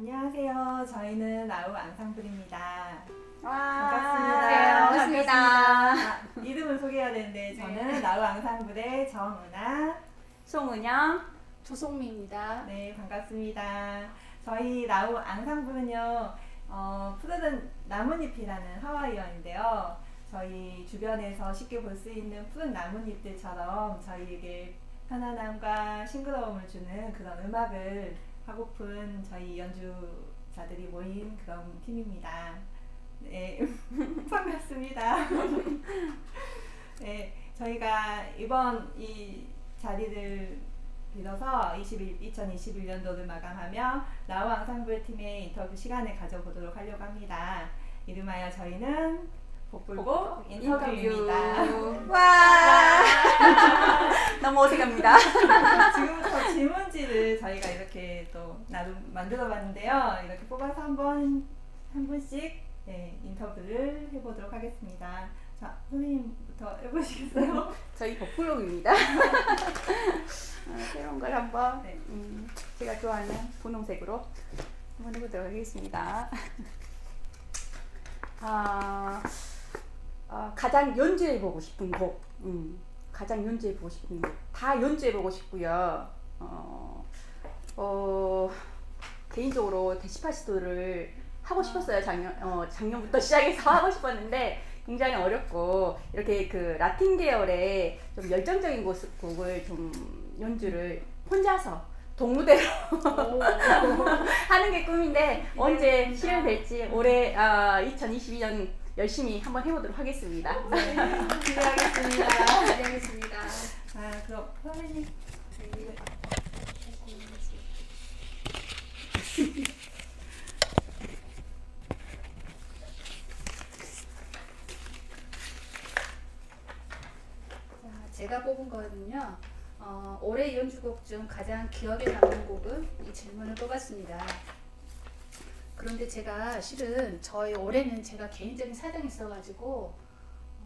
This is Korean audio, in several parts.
안녕하세요. 저희는 나우 앙상블입니다. 반갑습니다. 반갑습니다. 반갑습니다. 이름을 소개해야 되는데 저는 나우 앙상블의 정은아, 송은영. 조송미입니다. 네, 반갑습니다. 저희 나우 앙상블은요, 푸르른 나뭇잎이라는 하와이어인데요. 저희 주변에서 쉽게 볼 수 있는 푸른 나뭇잎들처럼 저희에게 편안함과 싱그러움을 주는 그런 음악을 하고픈 저희 연주자들이 모인 그런 팀입니다. 네, 반갑습니다. 네, 저희가 이번 이 자리를 빌어서 2021년도를 마감하며 나우 앙상블 팀의 인터뷰 시간을 가져보도록 하려고 합니다. 이름하여 저희는 복불복 인터뷰입니다. 와. 너무 어색합니다. 지금부터 질문지를 저희가 이렇게 또 나름 만들어봤는데요. 이렇게 뽑아서 한 분씩 인터뷰를 해보도록 하겠습니다. 자, 선생님부터 해보시겠어요? 저희 복불복입니다. 새로운 걸 한번 네. 제가 좋아하는 분홍색으로 한번 해보도록 하겠습니다. 가장 연주해보고 싶은 곡. 가장 연주해보고 싶은 곡. 다 연주해보고 싶고요. 개인적으로 데시파시토를 하고 싶었어요. 작년부터 시작해서 하고 싶었는데 굉장히 어렵고 이렇게 그 라틴 계열의 좀 열정적인 곡을 좀 연주를 혼자서 동무대로 하는 게 꿈인데 언제 실현될지 올해 2022년 열심히 한번 해보도록 하겠습니다. 네, 기대하겠습니다. 기대하겠습니다. 그럼 선생님. 제가 뽑은 거는요. 올해 연주곡 중 가장 기억에 남는 곡은 이 질문을 뽑았습니다. 그런데 제가 실은 저희 올해는 제가 개인적인 사정이 있어가지고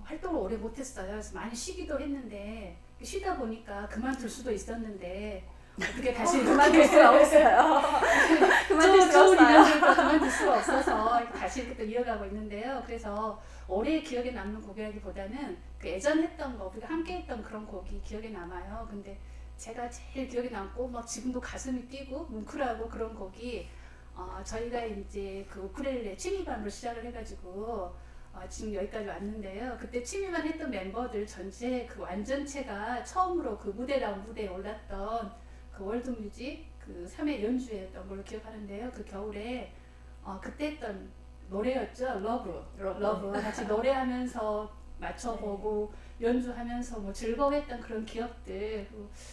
활동을 오래 못했어요. 그래서 많이 쉬기도 했는데 쉬다 보니까 그만둘 수도 있었는데 어떻게 다시 그만둘 수가 없어요. 그만둘 수가 좋은 없어요. 인연들도 그만둘 수가 없어서 다시 이렇게 또 이어가고 있는데요. 그래서 올해 기억에 남는 곡이라기보다는 그 예전 했던 거, 우리가 함께 했던 그런 곡이 기억에 남아요. 근데 제가 제일 기억에 남고 막 지금도 가슴이 뛰고 뭉클하고 그런 곡이 저희가 이제 그 우쿨렐레 취미반으로 시작을 해가지고 지금 여기까지 왔는데요. 그때 취미반 했던 멤버들 전체 그 완전체가 처음으로 그 무대에 올랐던 그 월드뮤직 그 3회 연주회였던 걸로 기억하는데요. 그 겨울에 그때 했던 노래였죠. 러브 같이 노래하면서 맞춰보고 연주하면서 뭐 즐거워했던 그런 기억들,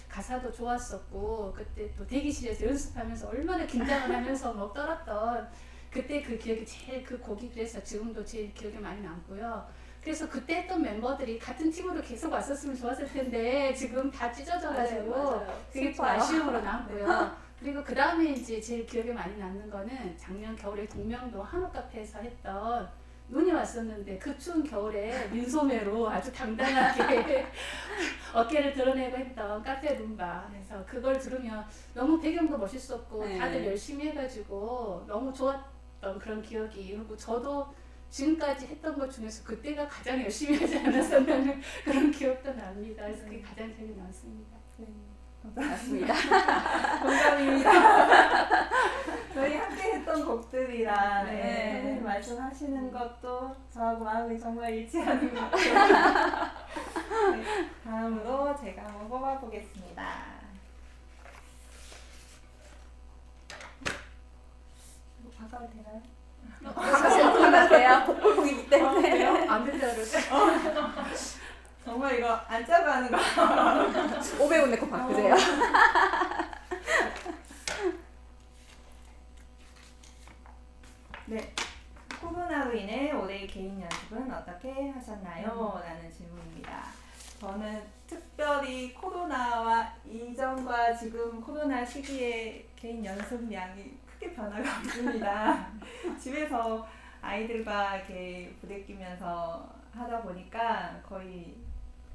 가사도 좋았었고 그때 또 대기실에서 연습하면서 얼마나 긴장을 하면서 뭐 떨었던 그때 그 기억이 제일 그 곡이 그래서 지금도 제일 기억에 많이 남고요. 그래서 그때 했던 멤버들이 같은 팀으로 계속 왔었으면 좋았을 텐데 지금 다 찢어져가지고 맞아요. 그게 좀 아쉬움으로 남고요. 그리고 그 다음에 이제 제일 기억에 많이 남는 거는 작년 겨울에 동명도 한옥 카페에서 했던 눈이 왔었는데 그 추운 겨울에 민소매로 아주 당당하게 어깨를 드러내고 했던 카페 룸바. 그래서 그걸 들으면 너무 배경도 멋있었고 네. 다들 열심히 해가지고 너무 좋았던 그런 기억이. 그리고 저도 지금까지 했던 것 중에서 그때가 가장 열심히 하지 않았었나는 그런 기억도 납니다. 그래서 그게 가장 기억에 남습니다. 네, 맞습니다. 동감입니다. 저희 함께 했던 곡들이라 네. 선생님 말씀하시는 것도 저하고 마음이 정말 일치하는 것 같아요. 네, 다음으로 제가 한번 뽑아보겠습니다. 이거 바꿔도 되나요? 안녕하세요. 복불복이기 때문에. 안 된다 그러죠? 정말 이거 안 짜고 하는 거. 500원 내고 바꾸세요. 네. 코로나로 인해 올해 개인 연습은 어떻게 하셨나요? 라는 질문입니다. 저는 특별히 코로나와 이전과 지금 코로나 시기에 개인 연습량이 크게 변화가 없습니다. 집에서 아이들과 이렇게 부대끼면서 하다 보니까 거의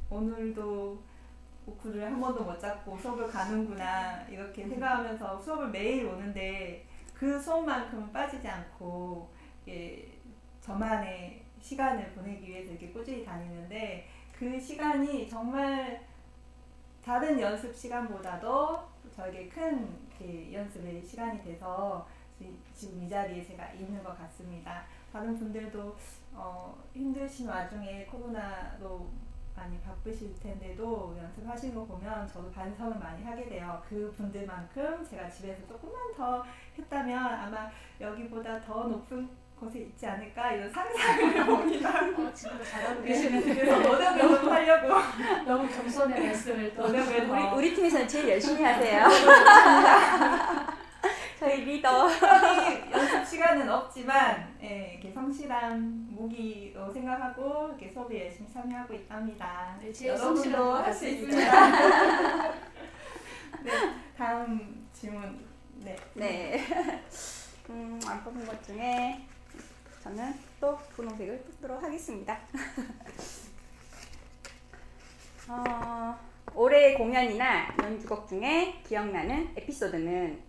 오늘도 우쿨을 한 번도 못 잡고 수업을 가는구나 이렇게 생각하면서 수업을 매일 오는데 그 수업만큼은 빠지지 않고 저만의 시간을 보내기 위해서 이렇게 꾸준히 다니는데 그 시간이 정말 다른 연습 시간보다도 저에게 큰 연습의 시간이 돼서 지금 이 자리에 제가 있는 것 같습니다. 다른 분들도 힘드신 와중에 코로나로 많이 바쁘실 텐데도 연습하시는 거 보면 저도 반성을 많이 하게 돼요. 그 분들만큼 제가 집에서 조금만 더 했다면 아마 여기보다 더 높은 곳에 있지 않을까 이런 상상을 해봅니다. 진짜 잘하고 계시는데 그래서 노력을 좀 하려고 너무 겸손의 말씀을 또 노력을 더 우리 팀에서는 제일 열심히 하세요. 저희 리더. 연습 시간은 없지만 이렇게 성실한 무기로 생각하고 이렇게 수업에 열심히 참여하고 있답니다. 네, 제일 여러분도 성실한 할 수 같습니다. 있습니다. 네, 다음 질문. 네. 안 뽑은 것 중에 저는 또 분홍색을 뽑도록 하겠습니다. 올해 공연이나 연주곡 중에 기억나는 에피소드는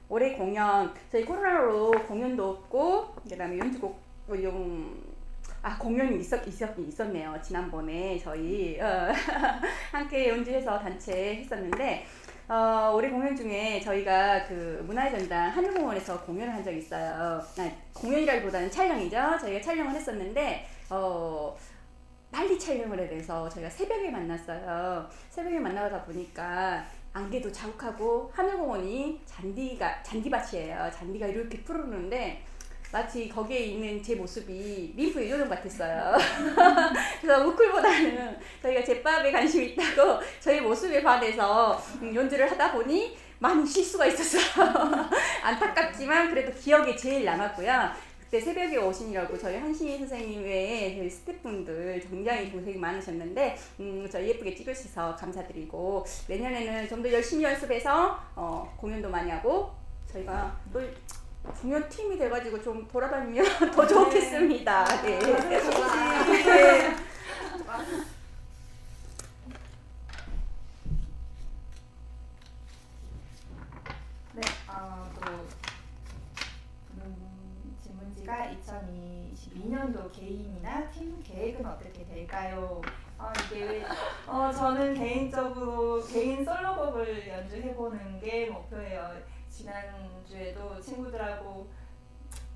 올해 공연, 저희 코로나로 공연도 없고 그다음에 연주곡 공연이 있었네요. 지난번에 저희 함께 연주해서 단체 했었는데 올해 공연 중에 저희가 그 문화의 전당 하늘공원에서 공연을 한 적이 있어요. 공연이라기보다는 촬영이죠. 저희가 촬영을 했었는데 빨리 촬영을 해야 돼서 저희가 새벽에 만났어요. 새벽에 만나다 보니까 안개도 자욱하고 하늘공원이 잔디밭이에요. 잔디가 이렇게 푸르르는데 마치 거기에 있는 제 모습이 림프의 요정 같았어요. 그래서 우쿨보다는 저희가 제밥에 관심이 있다고 저희 모습에 반해서 연주를 하다 보니 많이 실수가 있었어요. 안타깝지만 그래도 기억에 제일 남았고요. 그때 새벽에 오시느라고 저희 한신희 선생님 외에 저희 스태프분들 굉장히 고생이 많으셨는데 저희 예쁘게 찍으셔서 감사드리고 내년에는 좀 더 열심히 연습해서 공연도 많이 하고 저희가 또 공연 팀이 돼가지고 좀 돌아다니면 더 좋겠습니다. 네. 네. 네, 또 질문지가 2022년도 개인이나 팀 계획은 어떻게 될까요? 이게 저는 개인적으로 개인 솔로곡을 연주해보는 게 목표예요. 지난주에도 친구들하고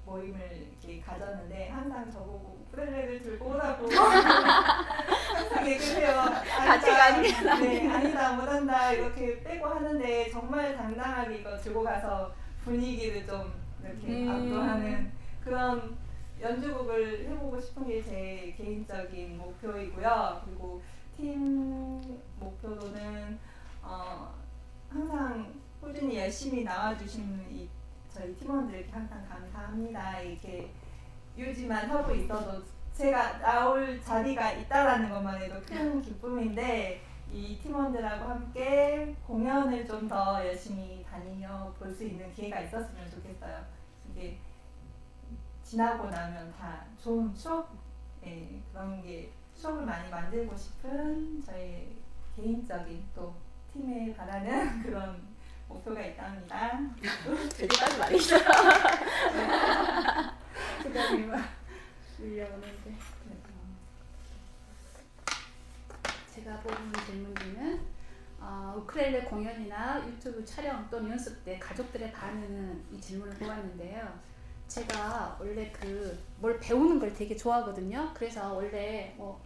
모임을 이렇게 가졌는데 항상 저보고 우쿨렐레를 들고 오라고 항상 얘기를 해요. 가치가 아니라 네, 아니다 못한다 이렇게 빼고 하는데 정말 당당하게 이거 들고 가서 분위기를 좀 이렇게 압도하는 그런 연주곡을 해보고 싶은 게 제 개인적인 목표이고요. 그리고 팀 목표로는 항상 꾸준히 열심히 나와주신 저희 팀원들께 항상 감사합니다. 이렇게 유지만 하고 있어도 제가 나올 자리가 있다라는 것만 해도 큰 기쁨인데 이 팀원들하고 함께 공연을 좀 더 열심히 다니며 볼 수 있는 기회가 있었으면 좋겠어요. 이게 지나고 나면 다 좋은 추억, 그런 게 추억을 많이 만들고 싶은 저의 개인적인 또 팀에 바라는 그런 목표가 있답니다. 여기까지 말이죠. 제가 뽑은 질문지는 우쿨렐레 공연이나 유튜브 촬영 또는 연습 때 가족들의 반응은 이 질문을 뽑았는데요. 제가 원래 뭘 배우는 걸 되게 좋아하거든요. 그래서 원래 뭐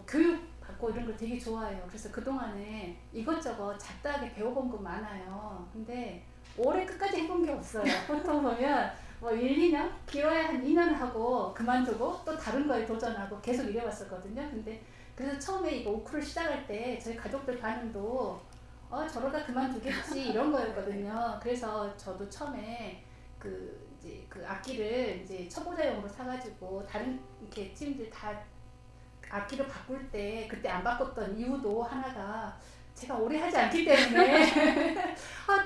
교육 받고 이런 걸 되게 좋아해요. 그래서 그동안에 이것저것 잡다하게 배워본 거 많아요. 근데 올해 끝까지 해본 게 없어요. 보통 보면 1, 2년? 길어야 한 2년 하고 그만두고 또 다른 거에 도전하고 계속 이래왔었거든요. 근데 그래서 처음에 이거 우쿨을 시작할 때 저희 가족들 반응도 저러다 그만두겠지 이런 거였거든요. 그래서 저도 처음에 그 악기를 이제 초보자용으로 사가지고 다른 이렇게 팀들 다 악기를 바꿀 때 그때 안 바꿨던 이유도 하나가 제가 오래 하지 않기 때문에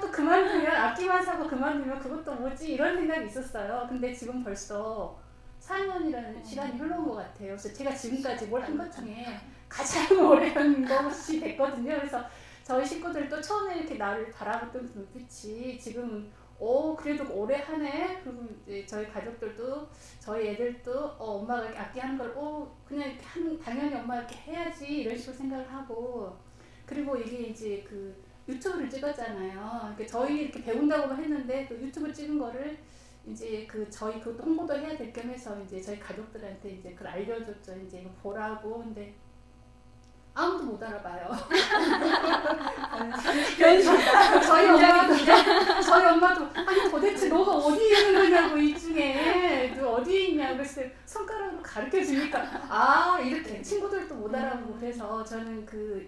또 그만두면 악기만 사고 그만두면 그것도 뭐지 이런 생각이 있었어요. 근데 지금 벌써 4년이라는 시간이 흘러온 것 같아요. 그래서 제가 지금까지 뭘 한 것 중에 가장 오래 한 것이 됐거든요. 그래서 저희 식구들도 처음에 이렇게 나를 바라보던 눈빛이 지금은 그래도 오래 하네. 그리고 이제 저희 가족들도 저희 애들도 엄마가 이렇게 악기 하는 걸 그냥 이렇게 당연히 엄마 이렇게 해야지 이런 식으로 생각을 하고 그리고 이게 이제 그 유튜브를 찍었잖아요. 그러니까 저희 이렇게 배운다고만 했는데 그 유튜브 찍은 거를 이제 그 저희 그 홍보도 해야 될 겸해서 이제 저희 가족들한테 이제 그걸 알려줬죠. 이제 이거 보라고. 근데 아무도 못 알아봐요. 저희 엄마도 아니 도대체 너가 어디 있는 거냐고 이 중에 너 어디 있냐 그래서 손가락으로 가르쳐 주니까 이렇게 친구들도 못 알아보고 그래서 저는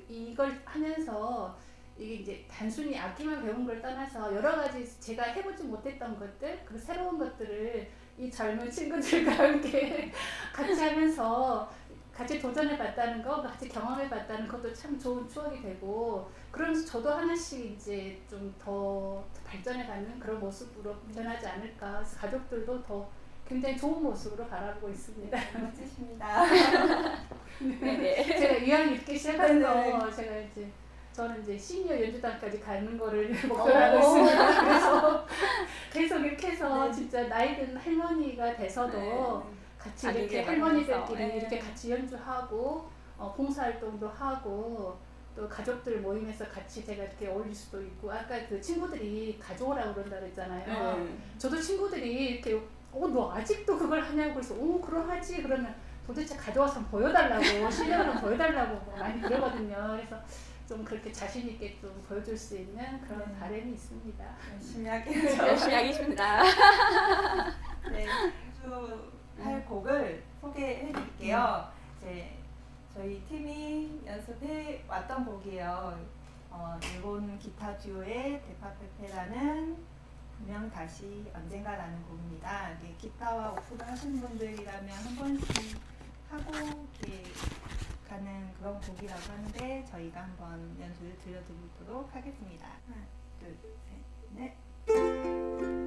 이걸 하면서 이게 이제 단순히 악기만 배운 걸 떠나서 여러 가지 제가 해보지 못했던 것들 그리고 새로운 것들을 이 젊은 친구들과 함께 같이 하면서 같이 도전해 봤다는 거, 같이 경험해 봤다는 것도 참 좋은 추억이 되고 그러면서 저도 하나씩 이제 좀 더 발전해 가는 그런 모습으로 변하지 않을까. 그래서 가족들도 더 굉장히 좋은 모습으로 바라보고 있습니다. 멋지십니다. 네네. 제가 이왕 이렇게 시작한 네네. 거 저는 이제 시니어 연주단까지 가는 거를 목표로 하고 있습니다. 그래서 계속 이렇게 해서 네. 진짜 나이 든 할머니가 돼서도 같이 이렇게 가족의 할머니들끼리 만나서, 이렇게 같이 연주하고 봉사활동도 하고 또 가족들 모임에서 같이 제가 이렇게 어울릴 수도 있고 아까 그 친구들이 가져오라고 그런다 그랬잖아요. 저도 친구들이 이렇게 너 아직도 그걸 하냐고 그래서 그럼 하지 그러면 도대체 가져와서 한번 보여달라고 실력을 한번 보여달라고 많이 그러거든요. 그래서 좀 그렇게 자신 있게 좀 보여줄 수 있는 그런 네. 바람이 있습니다. 열심히 하겠습니다. 열심히 하겠습니다. 네, 연주할 곡을 소개해 드릴게요. 이제 저희 팀이 연습해 왔던 곡이에요. 일본 기타 듀오의 데파페페라는 분명 다시 언젠가라는 곡입니다. 이게 기타와 오프를 하시는 분들이라면 한 번씩 하고 이렇게 가는 그런 곡이라고 하는데 저희가 한번 연주를 들려드리도록 하겠습니다. 하나, 둘, 셋, 넷.